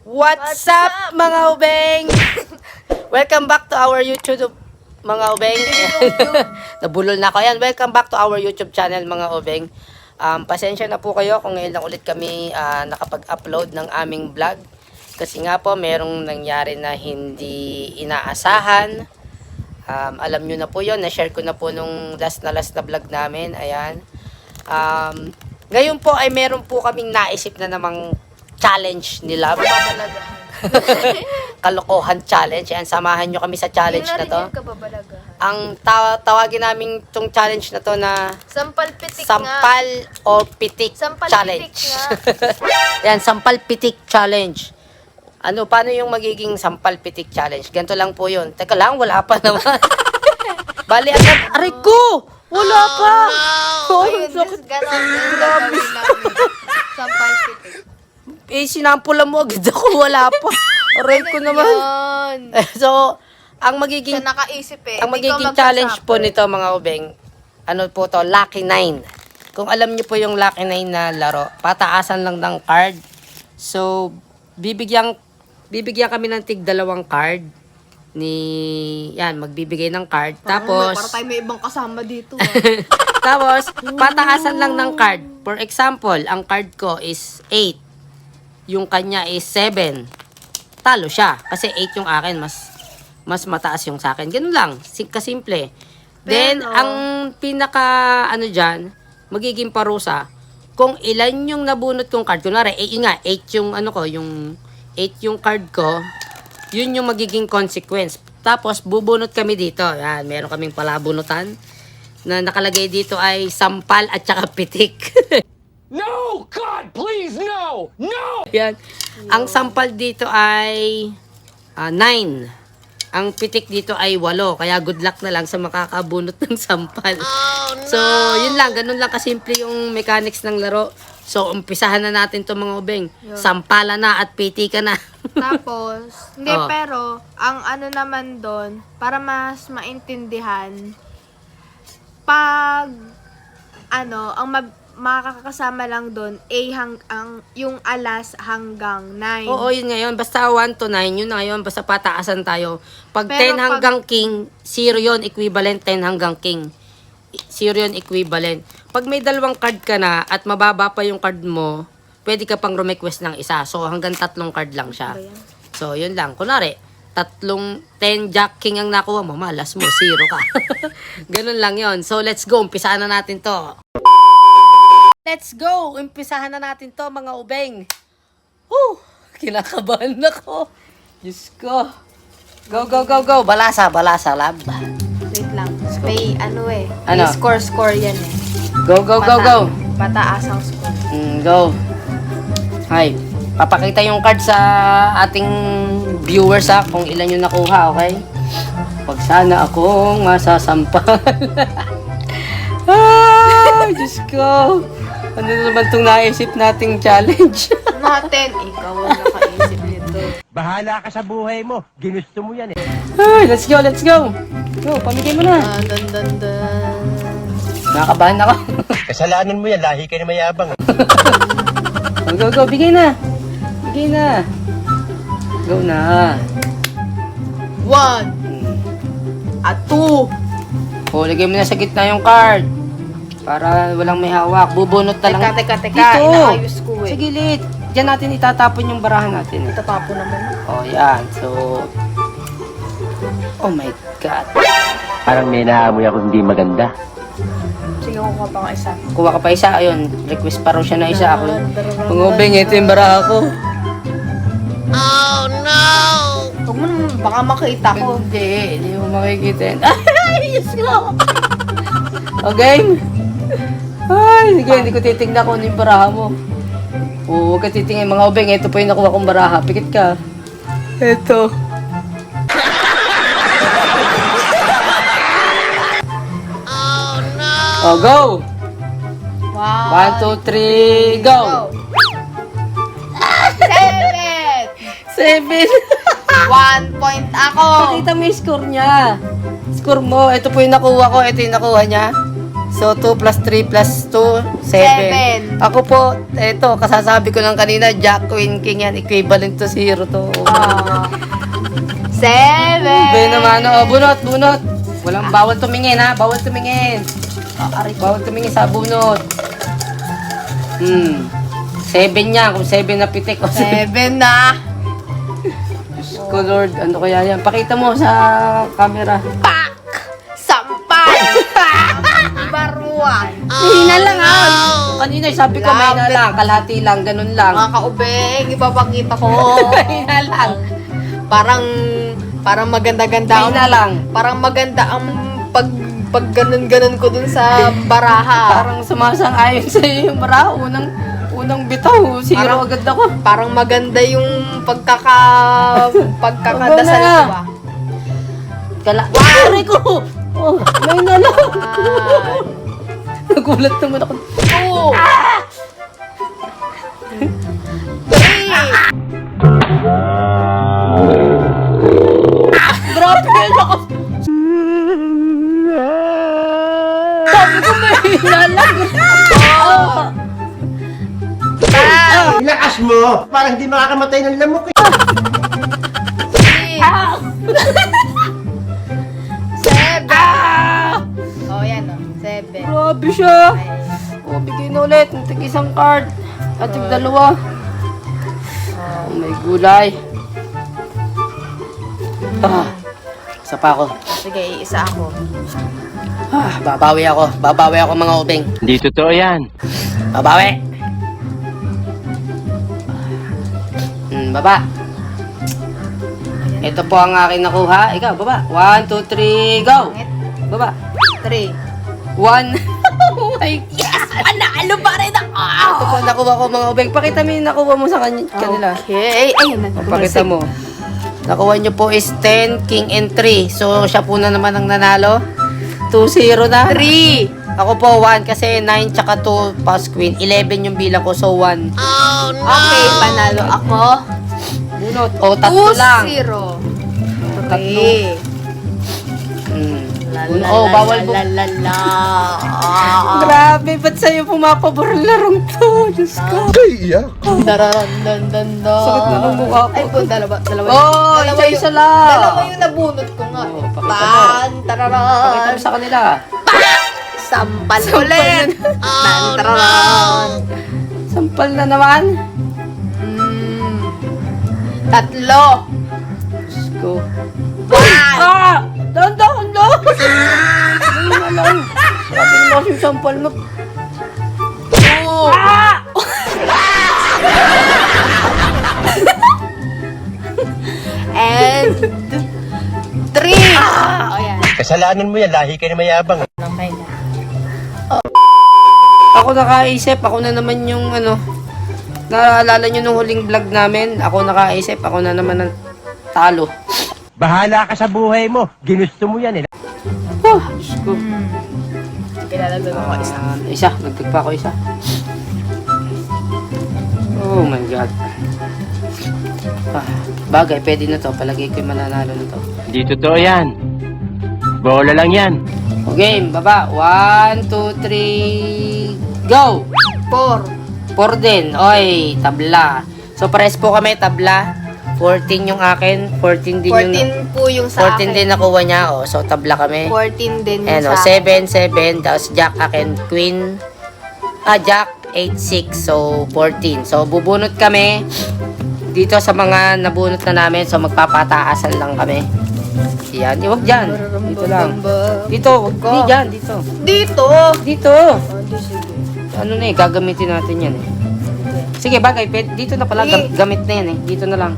What's up mga ubeng? Welcome back to our YouTube mga ubeng. Nabulol na ako yan. Welcome back to our YouTube channel mga ubeng. Pasensya na po kayo kung ngayon lang ulit kami nakapag-upload ng aming vlog. Kasi nga po merong nangyari na hindi inaasahan. Alam nyo na po yun. Na-share ko na po nung last na vlog namin. Ayan. Ngayon po ay meron po kaming naisip na namang challenge nila. Kalokohan challenge. Ayan, samahan nyo kami sa challenge na to. Ang tawagin namin tong challenge na to na Sampal pitik Sampal o Pitik Sampal Challenge. pitik Ayan, Sampal Pitik Challenge. Ano, paano yung magiging Sampal Pitik Challenge? Ganito lang po yun. Teka lang, wala pa naman. Bali, agad, aray ko! Wala pa! Oh, Ayun, just ganon. Sampal pitik. Sinampulan mo agad ako, wala pa. Aray ko naman. Yun. So, ang magiging Siya nakaisip eh. ang Hindi ka magiging challenge po magsasabi. nito mga ubeng, ano po to, Lucky 9. Kung alam niyo po yung Lucky 9 na laro, pataasan lang ng card. So, bibigyan kami ng tig 2 card ni, yan, magbibigay ng card. Tapos, Para tayo may ibang kasama dito. tapos, pataasan lang ng card. For example, ang card ko is 8. Yung kanya is 7. Talo siya. Kasi 8 yung akin. Mas mataas yung sa akin. Ganun lang. Kasimple. Then, Pero, ang pinaka, dyan, magiging parusa, kung ilan yung nabunot kong card. Kunwari, 8 yung, yung 8 yung card ko, yun yung magiging consequence. Tapos, bubunot kami dito. Yan, meron kaming palabunutan na nakalagay dito ay sampal at saka pitik. No! God, please, no! No! Yan. Ang sampal dito ay 9. Ang pitik dito ay 8. Kaya good luck na lang sa makakabunot ng sampal. Oh, no! So, yun lang. Ganun lang kasimple yung mechanics ng laro. So, umpisahan na natin to mga ubeng. Sampala na at piti ka na. Tapos, hindi, Oh. pero, ang ano naman doon, para mas maintindihan, pag, makakasama lang doon, yung alas hanggang 9. Oo, yun ngayon. Basta 1 to 9, yun na ngayon. Basta pataasan tayo. Pag Pero 10 hanggang king, 0 yun, equivalent 10 hanggang king. 0 yun, equivalent. Pag may 2 card ka na at mababa pa yung card mo, pwede ka pang request ng isa. So, hanggang 3 card lang siya. So, yun lang. Kunwari, 10 jack king ang nakuha mo, malas mo, 0 ka. Ganun lang yun. So, let's go. Umpisahan na natin to. Let's go! Umpisahan na natin to, mga ubeng. Kinakabahan ako. Diyos ko. Go, go, go, go. Balasa, lab. Wait lang. May Ano? May score yan eh. Go, go, go, go. Pataas ang score. Go. Hi. Papakita yung card sa ating viewers kung ilan yung nakuha, okay? Pag sana akong masasampal. Ay, Diyos ko. Ano na naman itong naisip nating challenge? Natin, ikaw ang nakaisip nito. Bahala ka sa buhay mo. Ginusto mo yan eh. Ay, let's go, let's go. Go, pamigay mo na. Dun, dun, dun. Nakakabahan ako. Kasalanan mo yan. Lahi ka na mayabang. Go, go, go. Bigay na. Bigay na. Go na. 1 at 2. Lagay mo na sa gitna yung card. Para walang may hawak. Bubunot na lang. Teka. Dito. Inaayos ko eh. Sa gilid. Diyan natin itatapon yung barahan natin. Tatapo naman. Yan. So, oh my God. Parang may naamoy ako hindi maganda. Sige, kukuha pa nga isa. Kuha ka pa isa. Ayun. Request pa raw siya na isa. Ako. Pangubing, ito yung baraha ko. Huwag mo naman, baka makita ko. Hindi mo makikita yan. Ay, Diyos ko! Okay? Ay, sige, hindi ko titignan kung ano yung baraha mo. Huwag ka titingin. Mga ubeng, ito po yung nakuha kong baraha. Pikit ka. Ito. Oh, go! 1, 2, 3, go! 7! 7! 1 point ako! Pakita mo yung score niya. Score mo. Ito po yung nakuha ko. Ito yung nakuha niya. So, 2 plus 3 plus 2, 7. 7. Ako po, eto, kasasabi ko lang kanina, Jack, Queen, King yan. Equivalent to 0 to. 7. Ben naman, bunot. Walang bawal tumingin ha, bawal tumingin. Bawal tumingin sa bunot. 7 niya, kung 7 na pitik. 7 na. Diyos ko Lord, ano kaya yan? Pakita mo sa camera. Pak! Sampal! Baruan! Hina lang Kanina sabi ko may na lang, kalahati lang, ganun lang. Mga kaubeng, ipapakita ko. Hina lang. Parang maganda-ganda. Hina lang. Parang maganda ang pag ganun-ganun ko dun sa baraha. Parang sumasang-ayon sa iyo yung mara. Unang bitaw, 0 agad ako. Parang maganda yung pagkakadasal ko ba? Aray ko! Oh, may na lang. Nagulat naman ako. 2 3 Grabe na ako. Sabi ko may hina lang. Lakas mo! Parang hindi makakamatay ng lamok eh. 7. Oh, yan o. 7. Grabe siya. Oh, bigay na ulit. Tig isang card. At tig dalawa. Oh, may gulay. Isa pa ako. Sige, isa ako. Babawi ako mga ubeng. Hindi totoo yan. Babawi. Baba. Ito po ang aking nakuha. Ikaw, baba. 1, 2, 3, go! Baba. 3. 1. Oh my God! Panalo pa rin ako! Ito po nakuha ko mga ubeng. Pakita mo yung nakuha mo sa kanila. Okay. Ayun na. Pakita mo. Nakuha nyo po is 10, King, and 3. So, siya po na naman ang nanalo. 2-0 na. 3. Ako po 1 kasi 9 tsaka 2 pass queen. 11 yung bilang ko, so 1. Okay, panalo ako. Bunot. O, tatlo lang. 2-0. Tatlo. Oh, bawal po. Grabe, ba't sa'yo pumapabor ang larong to? Diyos ko. Sakit na ng mukha ko. Ay, po, dalawa. Oh, isa lang. Dalawa yung nabunot ko nga. Oh, pakita mo. Pakita mo sa kanila. Sampal ulit. Tararan. Sampal na naman. 3. Diyos ko. 1. Dahan-dahan lang. Ayun na lang. Sabi mo kasi yung sampal mo. 2. And 3. Oh, yan. Kasalanan mo yan, lahi ka na mayabang. Okay na. Ako nakaisip, ako na naman yung naalala nyo nung huling vlog namin, ako nakaisip, ako na naman ang talo. Bahala ka sa buhay mo. Ginusto mo yan eh. Diyos ko. Kilalagdag ako isa. Isa, nagtag pa ako isa. Oh my God. Bagay, pwede na to. Palagay ko yung mananalo na to. Hindi totoo yan. Bola lang yan. O game, baba. 1, 2, 3, go! 4. 4 din. Oy, tabla. So, pares po kami, tabla. 14 yung akin. 14 din yung... 14 po yung sa 14 akin. din nakuha niya. O, so, tabla kami. 14 din yung Ayan, sa akin. 7, 7. Tapos, Jack akin, Queen. Jack, 8, 6. So, 14. So, bubunot kami dito sa mga nabunot na namin. So, magpapataasan lang kami. Yan. Iwag dyan. Dito lang. Dito. Wag di dyan. Dito. Dito. Dito. Sige. Ano na eh. Gagamitin natin yan eh. Sige, bagay. Dito na pala. Gamit na yan eh. Dito na lang.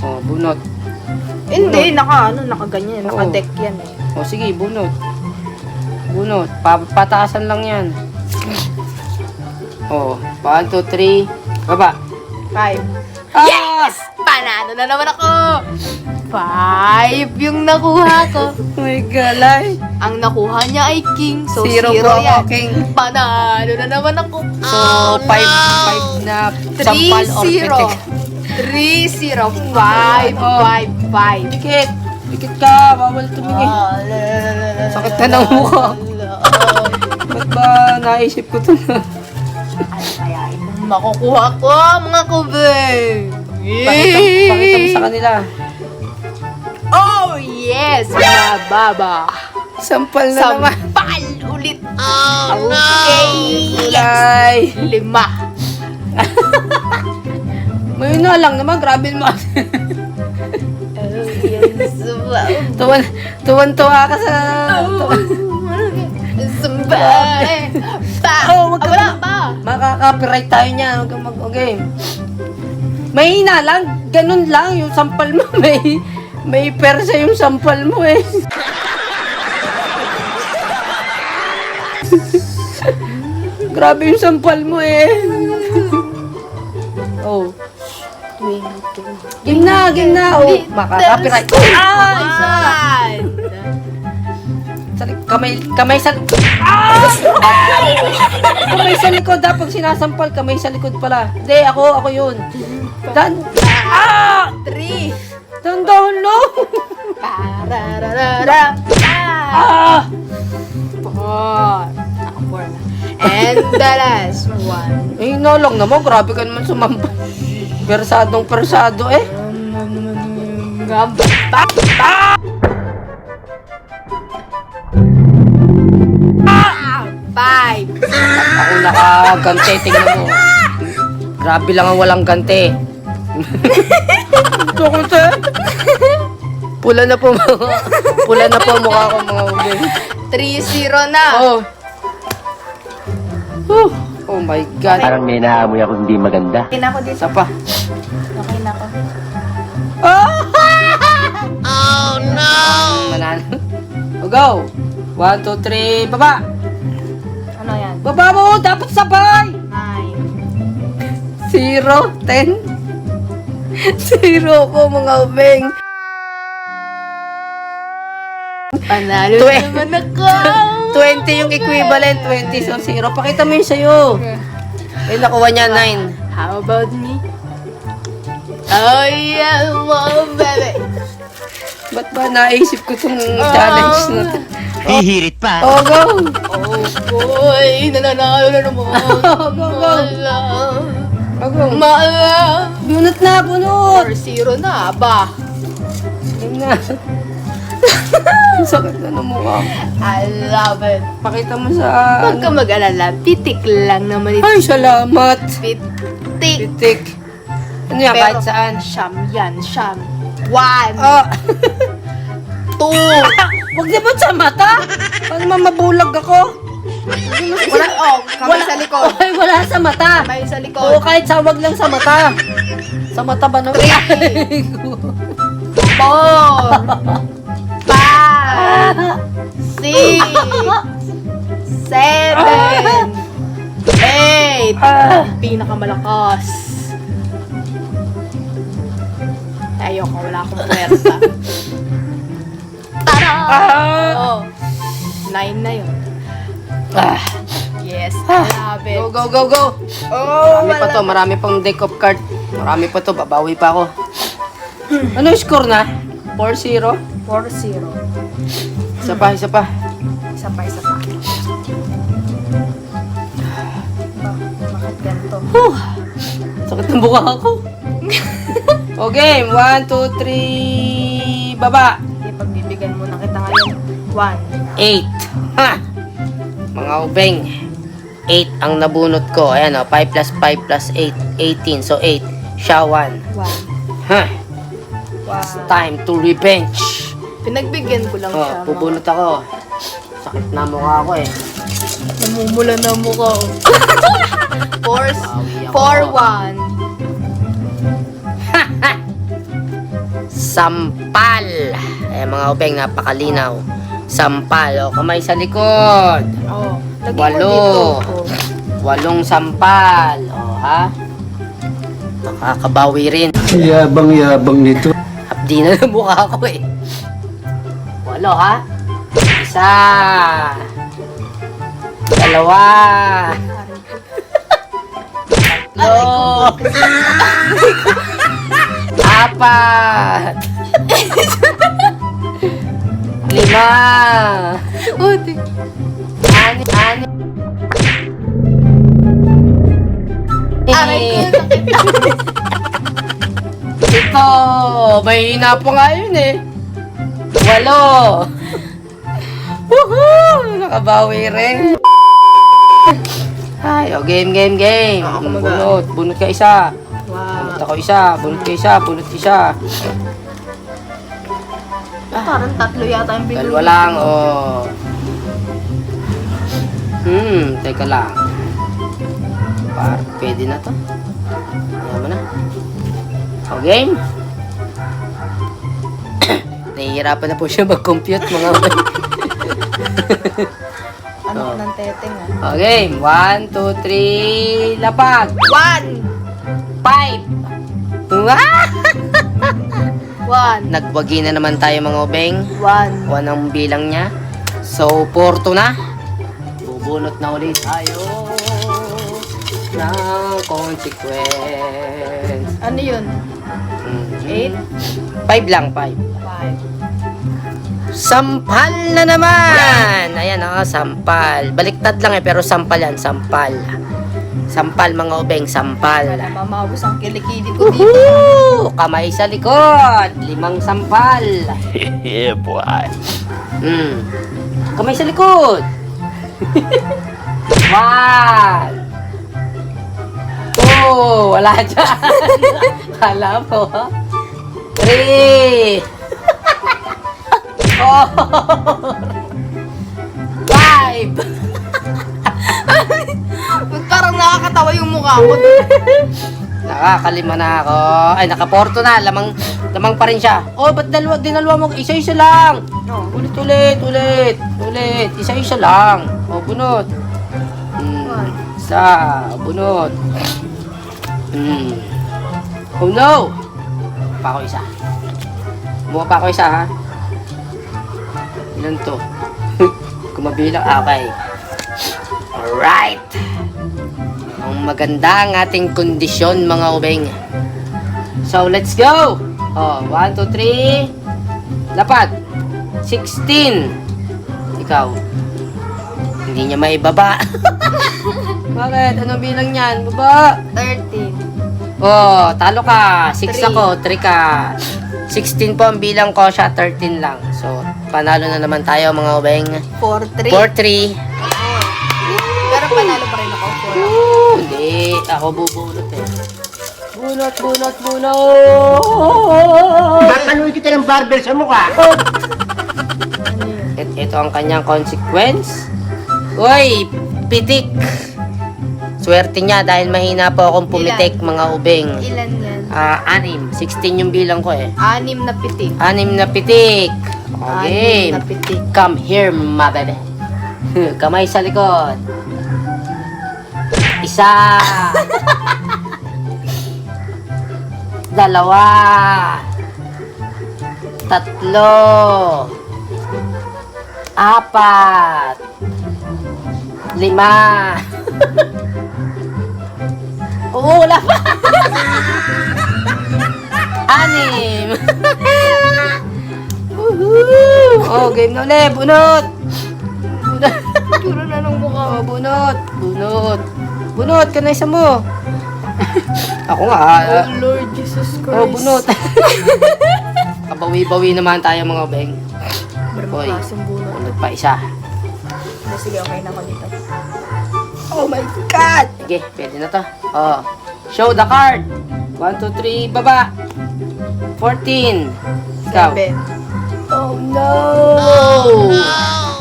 Oh, bunot. Hindi, nakaganyan. Oo. Naka-deck yan eh. O sige, bunot. Bunot. Pataasan lang yan. O, 1, 2, 3. Baba. 5. Yes! Panalo na naman ako! 5 yung nakuha ko. Oh my God, ay. Ang nakuha niya ay king. So, 0 0 po yan. ako, king. Panalo na naman ako. So, 5 na sampal or 3-0. pitik. 3-0. 5-5-5. Dikit. Dikit ka. Bawal tumingin. Sakit na ng mukha. Ba't ba naisip ko ito na? Ano kaya itong makukuha ko, mga kubeng? Pakita mo sa kanila. Oh, yes! Mababa. Sampal na naman. Sampal ulit. Oh, okay. Kulay. 5. Ngayon na lang naman, grabe mo. Oh, yes. Tuwan-tuwa ka sa... Sampal. Oh, wag ka Wala pa. Makaka-copyright tayo niyan. Huwag kang mag-okay. Mahina lang. Ganun lang. Yung sampal mo, may persa yung sampal mo eh. Grabe yung sampal mo eh. Oh. Game na. Oh, makaka-copyright. Ay! Kamay sa... Ah! Kamay sa likod. Dapat sinasampal, kamay sa likod pala. Hindi, ako yun. Ah! 3. Down low. Parararara. Ah! 4. And the last one. Eh, no lang naman. Grabe ka naman sumampal. Persado eh. Gamba. Five. Ako nakagante, tingnan mo. Grabe lang ang walang gante. Pula na po ang mukha ko mga ube. 3-0 na. Oh. Oh my God. Parang may naamoy ako hindi maganda. Okay na ako dito. Isa pa. Okay na ako. Oh no! Manalo. Oh, go. 1, 2, 3, baba. Ano yan? Baba mo, dapat sabay. 9. 0, 10. 0 ko mga ubeng. Panalo Twe- naman ako. 20 yung equivalent, 20 so 0. Pakita mo yun sa'yo. Eh, nakuha niya 9. How about me? Oh yeah, oh baby. Ba't ba naisip ko itong challenge na to? Hihirit pa. Oh, go! Oh boy, nananalo na naman. Go, go. Oh, go. Maala. Bunot na, bunot! 4-0 na, ba? Yun na. Ang sakit na ng mukha. I love it. Pakita mo sa... Huwag ka mag-alala, pitik lang naman ito. Ay, salamat! Pitik. Pitik. Ano yan, kahit saan? Siyam yan, siyam. 1, Ah! 2. Huwag di ba sa mata? Paano naman mabulag ako? Wala, oh, kamay sa likod. Ay, wala sa mata. Kamay sa Oo, likod. kahit sawag lang sa mata. Sa mata ba naman? 4, 5, 6, 7, 8. Pinakamalakas. Ayoko, wala akong pwersa. Tara! Oh, 9 na yun. Ah. Yes, I love it. Go, go, go, go. Oh, Marami pa to, marami pang deck of card. Marami pa to, babawi pa ako. Ano yung score na? 4-0? 4-0. Isa pa, isa pa. Isa pa, isa pa. Bakit ganito? Sakit ng buka ako. Okay, 1, 2, 3, baba. Ipagbibigyan mo na kita ngayon. 1. 8. Ha! Mga ubeng. 8 ang nabunot ko. Ayan o, 5 plus 5 plus 8. 18. So 8. Siya 1. 1. Ha! It's time to revenge. Pinagbigyan ko lang siya. Oh, bubunot ako. Sakit na mukha ko eh. Namumula na mukha. 4-1. Sampal. Eh mga ubeng, napakalinaw. Sampal. O, kamay sa likod. Oh, lagyan mo Walo. dito. 8 sampal. O, ha? Nakakabawi rin. Yabang-yabang nito. Hapdi na ng mukha ko eh. 8, ha? 1. 2. 4. 5. Uti. 6. Aray ko, sakit. Ito, may hina pa nga yun eh. 8. Woohoo! Nakabawi rin. Ay, game. Bunot. Bunot ka isa. Bunot Wow. ako isa. Bunot ka isa. Bunot isa. Parang 3 yata yung binuli. Dalawa lang, oh. Teka lang. Parang pwede na to. Ayan mo na. O, game. Nahihirapan na po siya mag-compute, mga uling. Ano ng teteng ah? O, game. 1, 2, 3, lapag. 1! 5. Ah! 1. Nagwagi na naman tayo, mga ubeng. 1. 1 ang bilang niya. So, 4 to na. Bubunot na ulit tayo ng consequence. Ano yun? 8? 5 lang, 5. 5. Sampal na naman! Ayan, sampal. Baliktad lang pero sampal yan, sampal. Sampal, mga ubeng, sampal. Mamawis ang kilikili ko dito. Woohoo! Kamay sa likod. 5 sampal. Yeah, boy. Kamay sa likod. 1. 2. Wala dyan. Kala mo, ha? 3. 4. 5. Parang nakakatawa yung mukha mo. Nakakalima na ako. Ay, nakaporto na. Lamang pa rin siya. Oh, ba't dinalwa mo? Isa-isa lang. No. Ulit. Isa-isa lang. Oh, bunot. Isa. Bunot. Oh, no. Pa ako isa. Buha pa ako isa, ha? Ilan to? Kumabilang. Okay. Alright. Ang maganda ang ating kondisyon, mga ubeng. So, let's go! Oh, 1, 2, 3. Lapad. 16. Ikaw. Hindi niya maibaba. Bakit? Ano bilang niyan? Baba. 13. Oh, talo ka. 6 Three. ako, 3 ka. 16 po ang bilang ko, siya 13 lang. So, panalo na naman tayo, mga ubeng. 4-3. 4-3. Pero panalo pa rin ako. Hindi, ako bubunot eh. Bunot. Mataluin kita ng barber sa mukha. Ito ang kanyang consequence. Uy, pitik. Swerte niya dahil mahina po akong pumitik, mga ubeng. Ilan yan? 6. 16 yung bilang ko eh. 6 na pitik. 6 na pitik. 6 Okay. na pitik. Come here, my baby. Kamay sa likod. 1. 2. 3. 4. 5. Oo, wala pa. 6. Woohoo! Oh, game na ulit. Bunot. Turo na ng mukha. Oh, bunot. Bunot, kanaysa mo. Ako nga. Oh Lord Jesus Christ. Oh, bunot. Kabawi-bawi naman tayo, mga beng. Boy, Kasing bunot. bunot pa isa. Sige, okay na ako dito. Oh my God! Sige, pwede na to. Oh. Show the card. 1, 2, 3, baba. 14. Ikaw. 7. Oh no!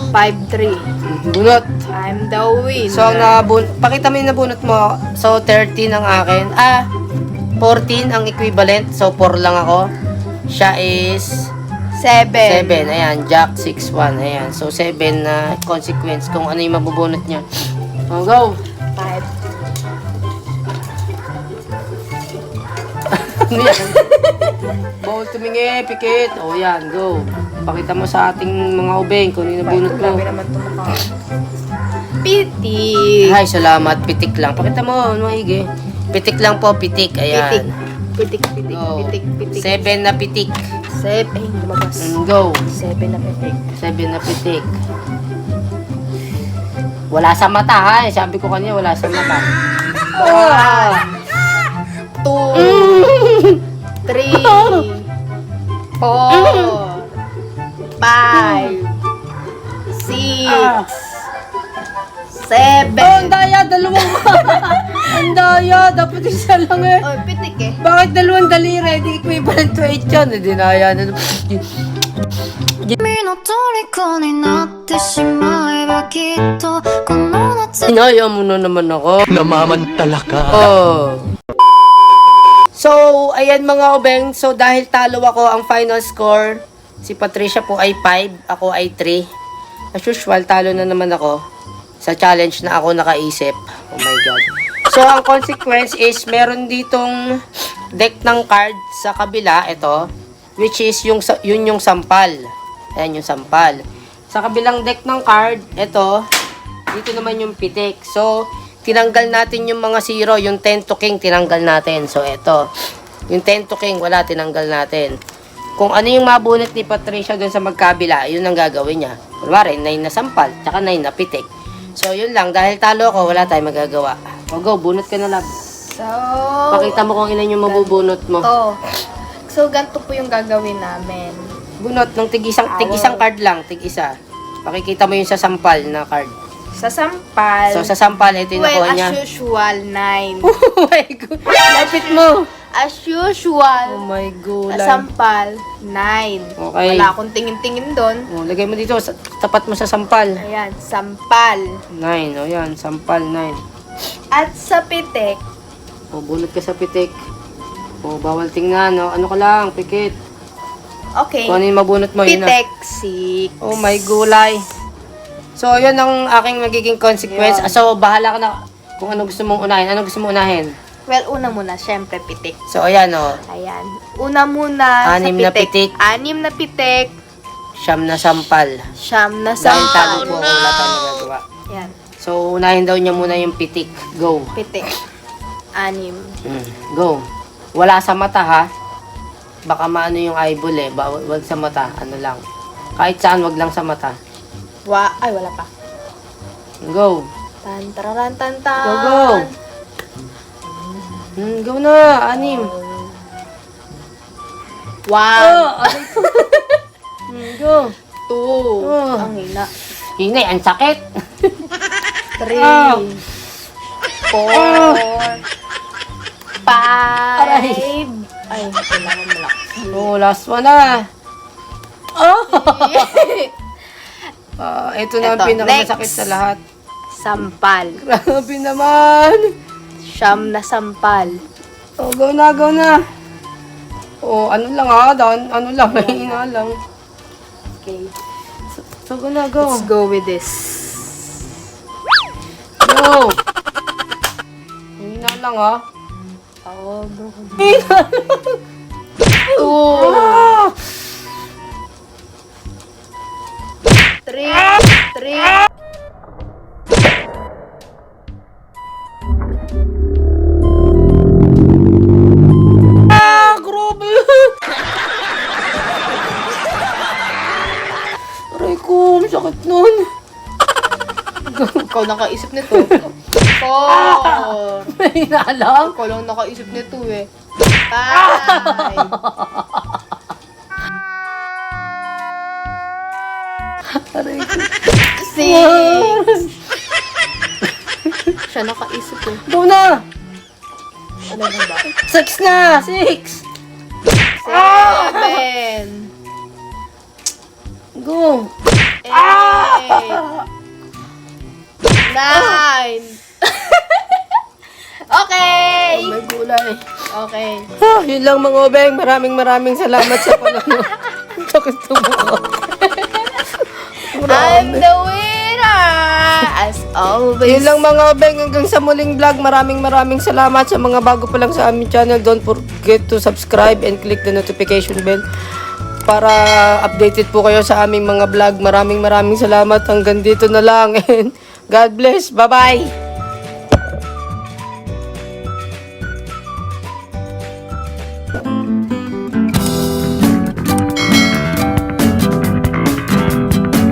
5-3. Bunot. I'm the winner. So, pakita mo yung nabunot mo. So, 13 ang akin. 14 ang equivalent. So, 4 lang ako. Siya is 7. 7. Ayan, Jack 6-1. Ayan. So, 7 na consequence kung ano yung mabubunot niya. Oh, go! 5. Ano yan? Bawal tumingi, pikit. O yan, go. Pakita mo sa ating mga ubeng kung ano yung nabunot mo. Grabe naman ito mukha. Pitik. Ay, salamat. Pitik lang. Pakita mo, maigi. Pitik lang po, pitik. Ayan. Pitik. Go. Pitik. 7 na pitik. 7. Ay, lumabas. Go. 7 na pitik. 7 na pitik. Wala sa mata, ha? Sabi ko kanina, wala sa mata. 4, 5, 6, 7. Oh, ang daya, dalawang ang daya, dapat isa lang eh. Oh, pitik eh. Bakit dalawang daliri? Di equivalent to 8 yan. Dinaya na. 君の虜になってしまえばきっとこの夏 Inaya mo na naman ako. Namamantala ka. Oh. So, ayan mga obeng. So, dahil talo ako, ang final score, si Patricia po ay 5, ako ay 3. As usual, talo na naman ako sa challenge na ako nakaisip. Oh my God. So, ang consequence is, meron ditong deck ng card sa kabila, ito, which is yun yung sampal. Ayan yung sampal. Sa kabilang deck ng card, ito, dito naman yung pitik. So, tinanggal natin yung mga zero, yung 10 to king, tinanggal natin. So, ito, yung 10 to king, wala, tinanggal natin. Kung ano yung mabunot ni Patricia dun sa magkabila, yun ang gagawin niya. Kunwari, 9 na sampal, tsaka 9 na pitik. So, yun lang. Dahil talo ako, wala tayong magagawa. O, go, bunot ka na lang. So, Pakita mo kung ilan yung mabubunot mo. So, ganito po yung gagawin namin. Bunot ng tig-isang card lang, tig-isa. Pakikita mo yung sa sampal na card. Sa sampal, So, sa sampal, ito yung nakuha niya. as usual, 9. Oh my God. Lapit mo. As usual, Oh my God. sa sampal, 9. Okay. Wala akong tingin-tingin doon. Oh, lagay mo dito, tapat mo sa sampal. Ayan, sampal. 9, oh yan, sampal 9. At sa pitik, Oh, bunot ka sa pitik. Oh, bawal tingnan, oh. Ano ka lang, pikit. okay, Kung ano yung mabunot mo, yun na. pitik, 6. Oh my gulay. So, yun ang aking magiging consequence. Yun. So, bahala ka na kung ano gusto mong unahin. Ano gusto mong unahin? Well, una muna, syempre, pitik. So, ayan, oh. Ayan. Una muna Anim sa na pitik. Anim na pitik. Siyam na sampal. Siyam na Dahil talo sampal. po ako, wala tayong magagawa. Ayan, So, unahin daw niya muna yung pitik. Go. pitik. Anim. Go. Wala sa mata, ha? Baka maano yung eyeball, eh. Wag sa mata. Ano lang. Kahit saan, wag lang sa mata. Ay, wala pa. Go. Tan, tararan, tan, tan. Go, go. Go na. 6. 1, Go. 2. Oh. Ang hina. Hinay, ang sakit. 3, Ah. 4, 5. Aray. Ay, kailangan mo lang. Oh, last one na. Oh! Ito na ang Eto, pinakamasakit next. sa lahat. Sampal. Grabe naman. Siyam na sampal. Oh, go na, go na. Oh, ano lang ha, ano lang, mahina lang. Okay. So, go na, go. Let's go with this. Go. Mahina lang ha. Oh, bro. Mahina lang. 2, Ah! 3. Ah, grabe. Aray ko, ang sakit nun. Ikaw nakaisip nito. 4. Mahina lang. Ikaw lang nakaisip nito eh. 5. Aray ko. 6. Siya nakaisip eh. Go na. Ano na ba? 6 na. 6. 7. Go. 8. 9. Okay. Oh, may gulay. Okay. Yun lang mga obeng. Maraming salamat sa panonood. Sakit sa mukha. I'm the winner! As always. Yun lang mga obeng. Hanggang sa muling vlog. Maraming salamat sa mga bago pa lang sa aming channel. Don't forget to subscribe and click the notification bell para updated po kayo sa aming mga vlog. Maraming salamat. Hanggang dito na lang. And God bless. Bye-bye.